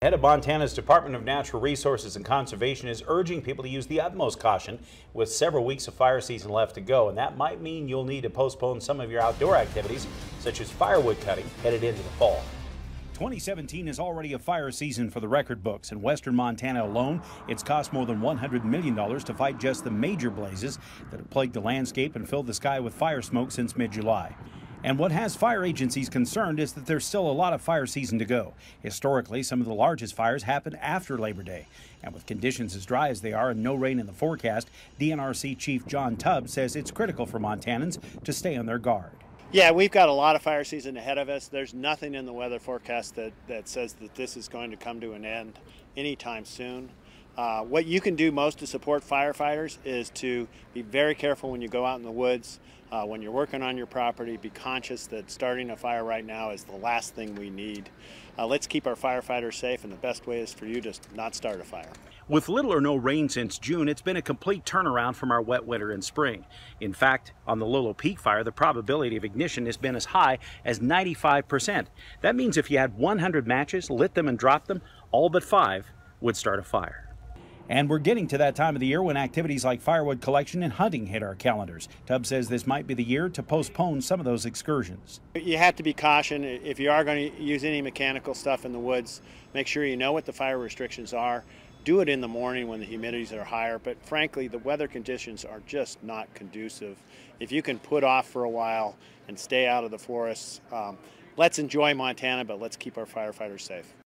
Head of Montana's Department of Natural Resources and Conservation is urging people to use the utmost caution with several weeks of fire season left to go, and that might mean you'll need to postpone some of your outdoor activities such as firewood cutting headed into the fall. 2017 is already a fire season for the record books. In western Montana alone, it's cost more than $100 million to fight just the major blazes that have plagued the landscape and filled the sky with fire smoke since mid-July. And what has fire agencies concerned is that there's still a lot of fire season to go. Historically, some of the largest fires happen after Labor Day. And with conditions as dry as they are and no rain in the forecast, DNRC Chief John Tubbs says it's critical for Montanans to stay on their guard. Yeah, we've got a lot of fire season ahead of us. There's nothing in the weather forecast that says that this is going to come to an end anytime soon. What you can do most to support firefighters is to be very careful when you go out in the woods. When you're working on your property, be conscious that starting a fire right now is the last thing we need. Let's keep our firefighters safe, and the best way is for you to not start a fire. With little or no rain since June, it's been a complete turnaround from our wet winter and spring. In fact, on the Lolo Peak fire, the probability of ignition has been as high as 95%. That means if you had 100 matches, lit them and dropped them, all but 5 would start a fire. And we're getting to that time of the year when activities like firewood collection and hunting hit our calendars. Tubbs says this might be the year to postpone some of those excursions. You have to be cautious. If you are going to use any mechanical stuff in the woods, make sure you know what the fire restrictions are. Do it in the morning when the humidities are higher, but frankly, the weather conditions are just not conducive. If you can put off for a while and stay out of the forests, let's enjoy Montana, but let's keep our firefighters safe.